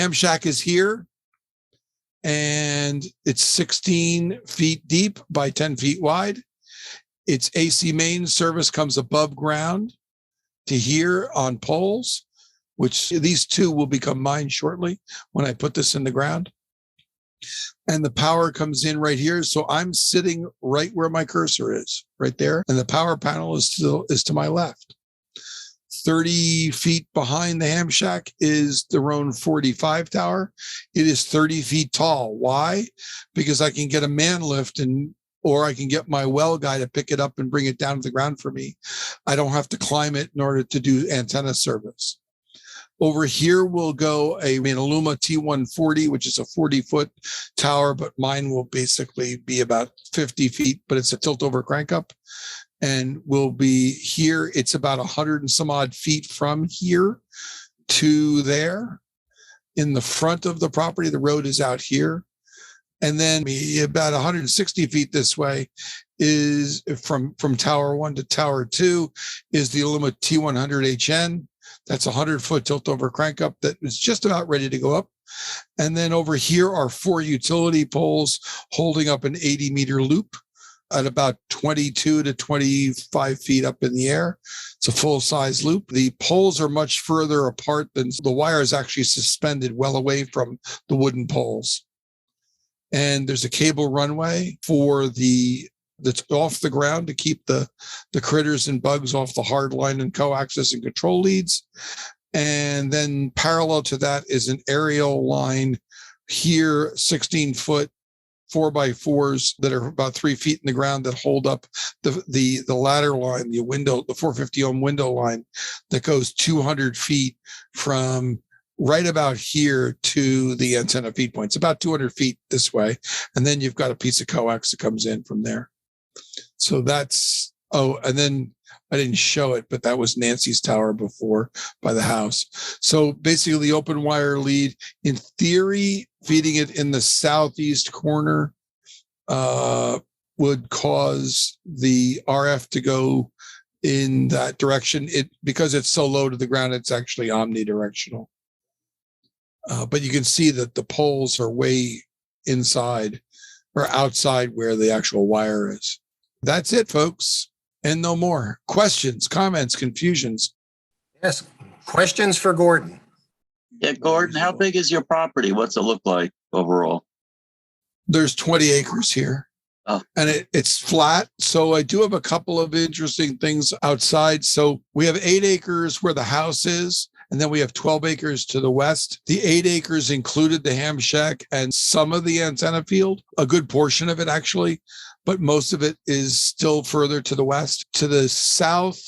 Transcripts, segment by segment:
ham shack is here, and it's 16 feet deep by 10 feet wide. Its AC main service comes above ground to here on poles, which these two will become mine shortly when I put this in the ground. And the power comes in right here. So I'm sitting right where my cursor is, right there. And the power panel is to my left. 30 feet behind the ham shack is the Roan 45 tower. It is 30 feet tall. Why? Because I can get a man lift or I can get my well guy to pick it up and bring it down to the ground for me. I don't have to climb it in order to do antenna service. Over here will go an Illuma T140, which is a 40-foot tower, but mine will basically be about 50 feet, but it's a tilt-over crank-up. And will be here. It's about 100 and some odd feet from here to there. In the front of the property, the road is out here. And then about 160 feet this way is from Tower 1 to Tower 2 is the Illuma T100HN. That's a 100-foot tilt-over crank-up that is just about ready to go up. And then over here are 4 utility poles holding up an 80-meter loop at about 22 to 25 feet up in the air. It's a full-size loop. The poles are much further apart than the wire is actually suspended well away from the wooden poles. And there's a cable runway that's off the ground to keep the critters and bugs off the hard line and coaxes and control leads. And then parallel to that is an aerial line here, 16-foot 4x4s that are about 3 feet in the ground that hold up the ladder line, the 450 ohm window line that goes 200 feet from right about here to the antenna feed points, about 200 feet this way. And then you've got a piece of coax that comes in from there. So that's, and then I didn't show it, but that was Nancy's tower before by the house. So basically the open wire lead, in theory, feeding it in the southeast corner would cause the RF to go in that direction. Because it's so low to the ground, it's actually omnidirectional. But you can see that the poles are way inside or outside where the actual wire is. That's it, folks. And no more. Questions, comments, confusions? Yes. Questions for Gordon? Yeah, Gordon, how big is your property? What's it look like overall? There's 20 acres here. Oh. And it's flat. So I do have a couple of interesting things outside. So we have 8 acres where the house is. And then we have 12 acres to the west. The 8 acres included the ham shack and some of the antenna field, a good portion of it actually, but most of it is still further to the west. To the south,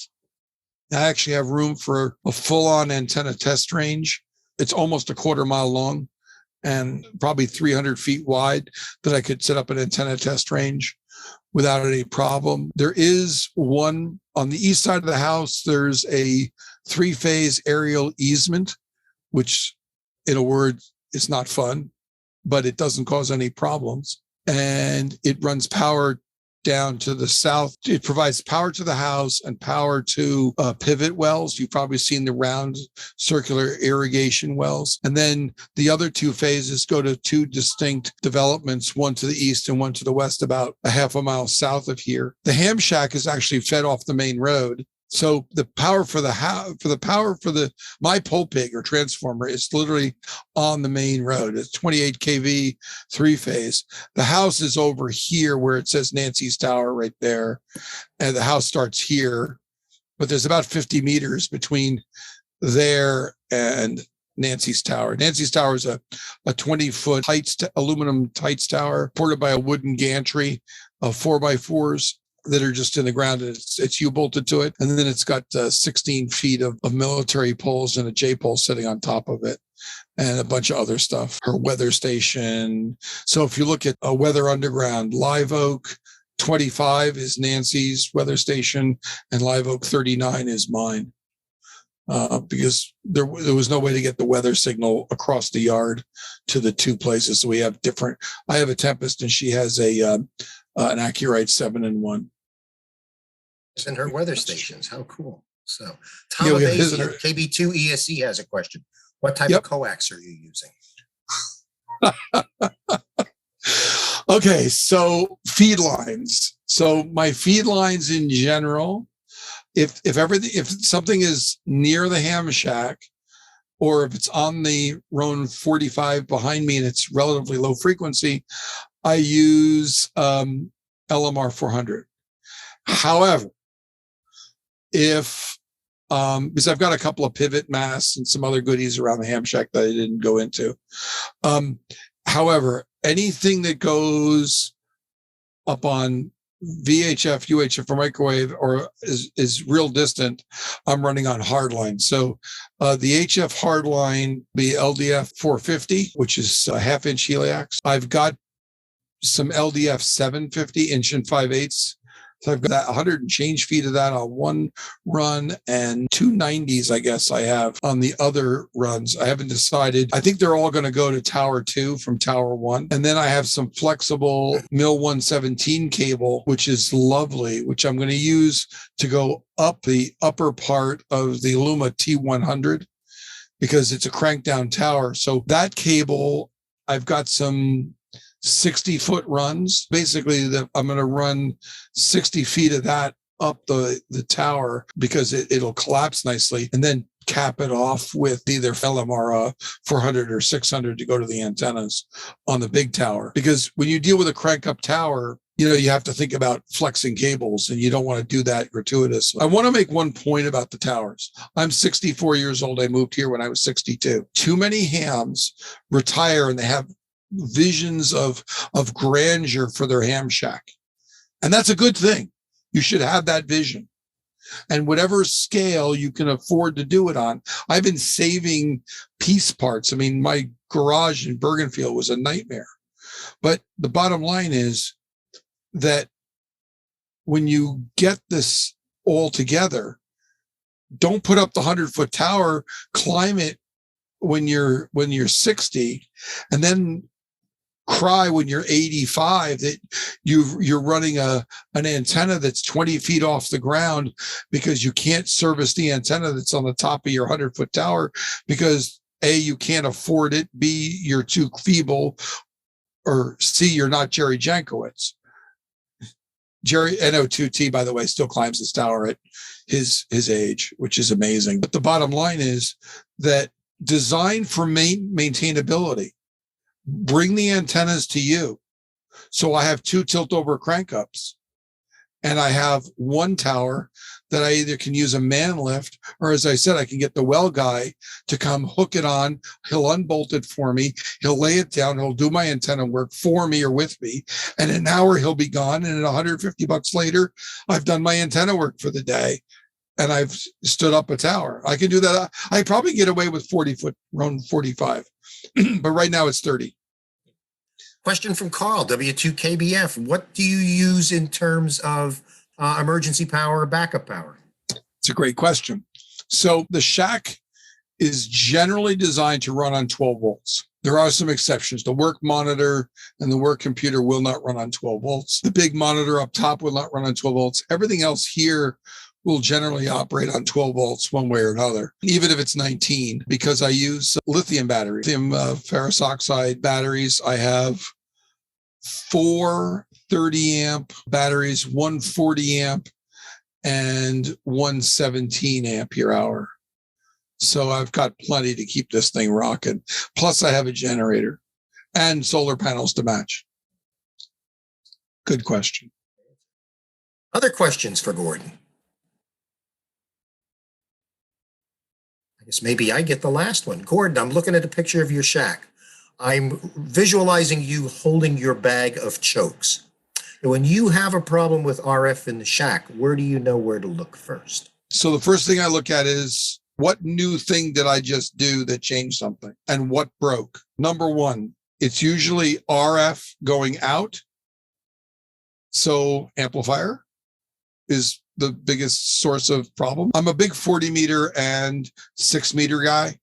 I actually have room for a full-on antenna test range. It's almost a 1/4 mile long and probably 300 feet wide that I could set up an antenna test range without any problem. There is one on the east side of the house. There's a 3-phase aerial easement, which in a word is not fun, but it doesn't cause any problems. And it runs power down to the south. It provides power to the house and power to pivot wells. You've probably seen the round circular irrigation wells. And then the other 2 phases go to 2 distinct developments, one to the east and one to the west, about a 1/2 mile south of here. The ham shack is actually fed off the main road. So the power for my pole pig or transformer is literally on the main road. It's 28 kV 3-phase. The house is over here where it says Nancy's tower right there. And the house starts here, but there's about 50 meters between there and Nancy's tower. Nancy's tower is a 20-foot aluminum tights tower supported by a wooden gantry of 4x4s. That are just in the ground, and it's U-bolted to it. And then it's got 16 feet of military poles and a J-pole sitting on top of it and a bunch of other stuff. Her weather station. So if you look at a Weather Underground, Live Oak 25 is Nancy's weather station and Live Oak 39 is mine. Because there was no way to get the weather signal across the yard to the 2 places. So we have different, I have a Tempest and she has an Accurite 7-in-1. And her weather stations. How cool. So Tom of KB2 ESC has a question. What type Yep. of coax are you using? Okay, so feed lines. So my feed lines in general, if something is near the ham shack, or if it's on the Roan 45 behind me and it's relatively low frequency, I use LMR 400. However, if because I've got a couple of pivot masts and some other goodies around the ham shack that I didn't go into. However, anything that goes up on VHF, UHF, or microwave, or is real distant, I'm running on hardline. So the HF hardline be LDF 450, which is a half-inch heliax. I've got some LDF 750 inch and 5/8. So I've got that 100 and change feet of that on one run, and 290s, I guess I have on the other runs. I haven't decided. I think they're all going to go to Tower 2 from Tower 1. And then I have some flexible MIL 117 cable, which is lovely, which I'm going to use to go up the upper part of the Luma T100 because it's a crank down tower. So that cable, I've got some 60-foot runs. Basically, I'm going to run 60 feet of that up the tower because it'll collapse nicely, and then cap it off with either LMR 400 or 600 to go to the antennas on the big tower. Because when you deal with a crank up tower, you have to think about flexing cables, and you don't want to do that gratuitously. I want to make one point about the towers. I'm 64 years old. I moved here when I was 62. Too many hams retire and they have visions of grandeur for their ham shack. And that's a good thing. You should have that vision. And whatever scale you can afford to do it on. I've been saving piece parts. I mean, my garage in Bergenfield was a nightmare. But the bottom line is that when you get this all together, don't put up the 100-foot tower, climb it when you're 60, and then cry when you're 85 that you're running an antenna that's 20 feet off the ground because you can't service the antenna that's on the top of your 100-foot tower because A, you can't afford it, B, you're too feeble, or C, you're not Jerry Jankowitz. Jerry NO2T, by the way, still climbs his tower at his age, which is amazing. But the bottom line is that design for maintainability. Bring the antennas to you. So I have 2 tilt over crank ups, and I have one tower that I either can use a man lift, or as I said, I can get the well guy to come hook it on. He'll unbolt it for me. He'll lay it down. He'll do my antenna work for me or with me. And in an hour he'll be gone. And at $150 later, I've done my antenna work for the day. And I've stood up a tower. I can do that. I probably get away with 40-foot, around 45, but right now it's 30. Question from Carl, W2KBF. What do you use in terms of emergency power or backup power? It's a great question. So the shack is generally designed to run on 12 volts. There are some exceptions. The work monitor and the work computer will not run on 12 volts. The big monitor up top will not run on 12 volts. Everything else here will generally operate on 12 volts one way or another, even if it's 19, because I use lithium batteries, lithium ferrous oxide batteries. I have 4 30-amp batteries, 1 40-amp, and 1 17-ampere hour. So I've got plenty to keep this thing rocking. Plus, I have a generator and solar panels to match. Good question. Other questions for Gordon? I guess maybe I get the last one. Gordon, I'm looking at a picture of your shack. I'm visualizing you holding your bag of chokes. When you have a problem with RF in the shack, where do you know where to look first? So the first thing I look at is, what new thing did I just do that changed something? And what broke? Number one, it's usually RF going out. So amplifier is the biggest source of problem. I'm a big 40 meter and 6 meter guy.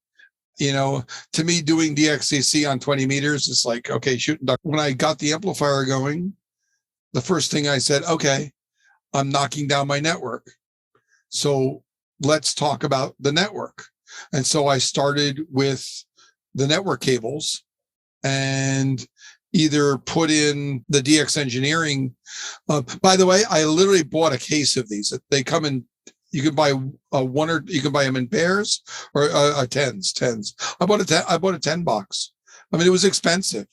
To me, doing DXCC on 20 meters is like, okay, shooting duck. When I got the amplifier going, the first thing I said, okay, I'm knocking down my network. So let's talk about the network. And so I started with the network cables and either put in the DX engineering. By the way, I literally bought a case of these. They come in, you can buy one, or you can buy them in pairs or tens. I bought a 10 box. I mean, it was expensive,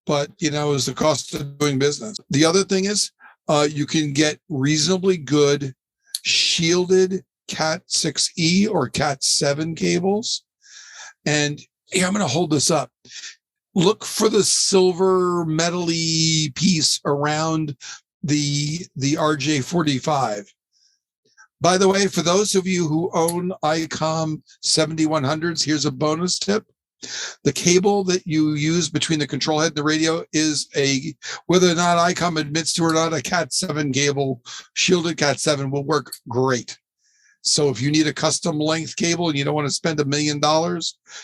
but it was the cost of doing business. The other thing is you can get reasonably good shielded Cat 6E or Cat 7 cables. And here, I'm going to hold this up. Look for the silver metal-y piece around the RJ45. By the way, for those of you who own ICOM 7100s, here's a bonus tip. The cable that you use between the control head and the radio is whether or not ICOM admits to or not, a Cat 7 cable, shielded Cat 7 will work great. So if you need a custom length cable and you don't want to spend $1 million,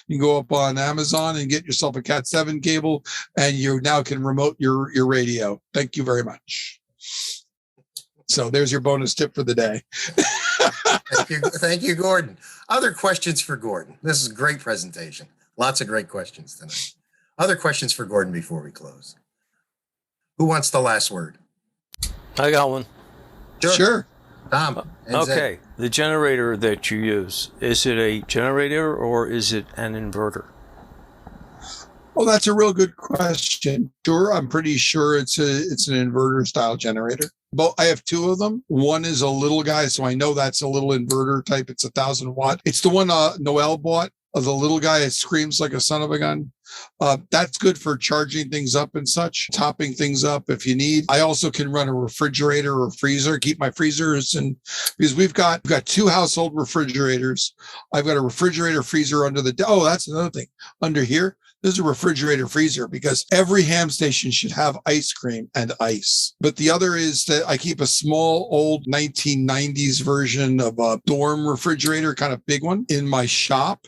you can go up on Amazon and get yourself a Cat 7 cable, and you now can remote your radio. Thank you very much. So there's your bonus tip for the day. Thank you, Gordon. Other questions for Gordon? This is a great presentation. Lots of great questions tonight. Other questions for Gordon before we close? Who wants the last word? I got one. Sure. Tom. Okay. The generator that you use, is it a generator or is it an inverter? Well, that's a real good question. Sure, I'm pretty sure it's an inverter style generator. But I have two of them. One is a little guy, so I know that's a little inverter type. It's 1,000 watt. It's the one Noel bought. The little guy, it screams like a son of a gun. That's good for charging things up and such, topping things up if you need. I also can run a refrigerator or freezer, keep my freezers, and because we've got two household refrigerators. I've got a refrigerator freezer under the, that's another thing. Under here, there's a refrigerator freezer because every ham station should have ice cream and ice. But the other is that I keep a small old 1990s version of a dorm refrigerator, kind of big one, in my shop.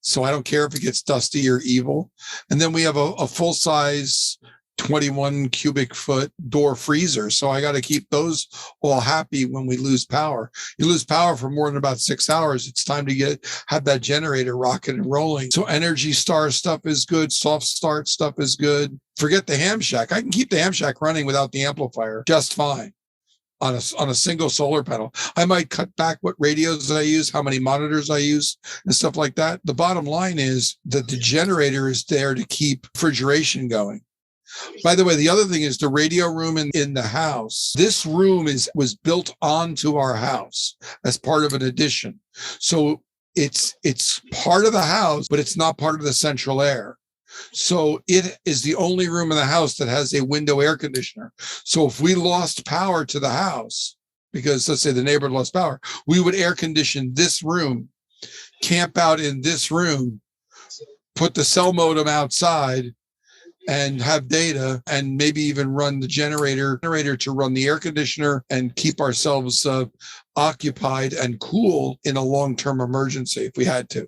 So I don't care if it gets dusty or evil. And then we have a full-size 21 cubic foot door freezer. So I got to keep those all happy when we lose power. You lose power for more than about 6 hours. It's time to have that generator rocking and rolling. So Energy Star stuff is good. Soft Start stuff is good. Forget the ham shack. I can keep the ham shack running without the amplifier just fine. On a single solar panel. I might cut back what radios I use, how many monitors I use, and stuff like that. The bottom line is that the generator is there to keep refrigeration going. By the way, the other thing is the radio room in the house. This room was built onto our house as part of an addition. So it's part of the house, but it's not part of the central air. So it is the only room in the house that has a window air conditioner. So if we lost power to the house, because let's say the neighbor lost power, we would air condition this room, camp out in this room, put the cell modem outside and have data, and maybe even run the generator to run the air conditioner and keep ourselves occupied and cool in a long-term emergency if we had to.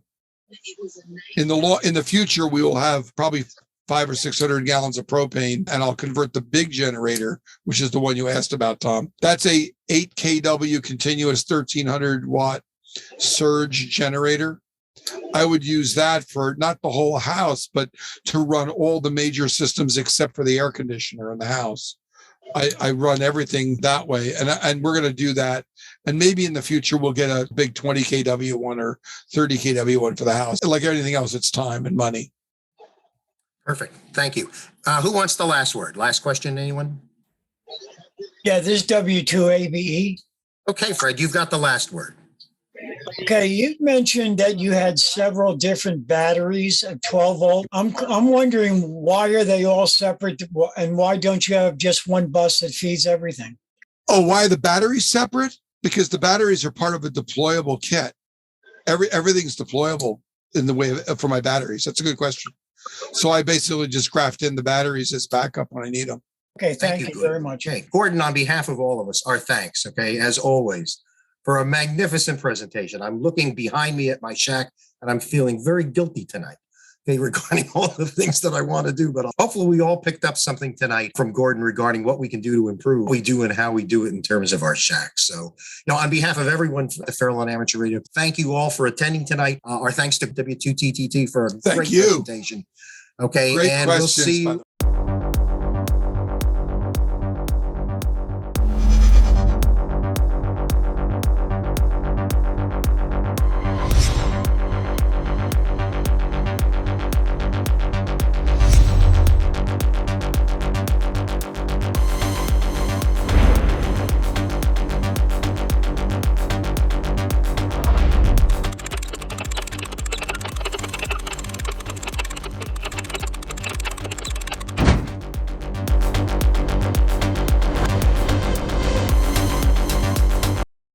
In the future, we will have probably 500 or 600 gallons of propane, and I'll convert the big generator, which is the one you asked about, Tom. That's a 8 kW continuous 1,300 watt surge generator. I would use that for not the whole house, but to run all the major systems except for the air conditioner in the house. I run everything that way, and we're going to do that. And maybe in the future, we'll get a big 20 kW one or 30 kW one for the house. Like everything else, it's time and money. Perfect. Thank you. Who wants the last word? Last question, anyone? Yeah, this is W2ABE. Okay, Fred, you've got the last word. Okay, you mentioned that you had several different batteries at 12 volt. I'm wondering, why are they all separate, and why don't you have just one bus that feeds everything? Oh, why are the batteries separate? Because the batteries are part of a deployable kit. Everything's deployable in the way for my batteries. That's a good question. So I basically just graft in the batteries as backup when I need them. Okay, thank you very much. Okay, Gordon, on behalf of all of us, our thanks, okay, as always, for a magnificent presentation. I'm looking behind me at my shack, and I'm feeling very guilty tonight okay, regarding all the things that I want to do. But hopefully we all picked up something tonight from Gordon regarding what we can do to improve what we do and how we do it in terms of our shacks. So, on behalf of everyone at Fairlawn Amateur Radio, thank you all for attending tonight. Our thanks to W2TTT for a great presentation. Okay, Great and we'll questions, see by you. the way.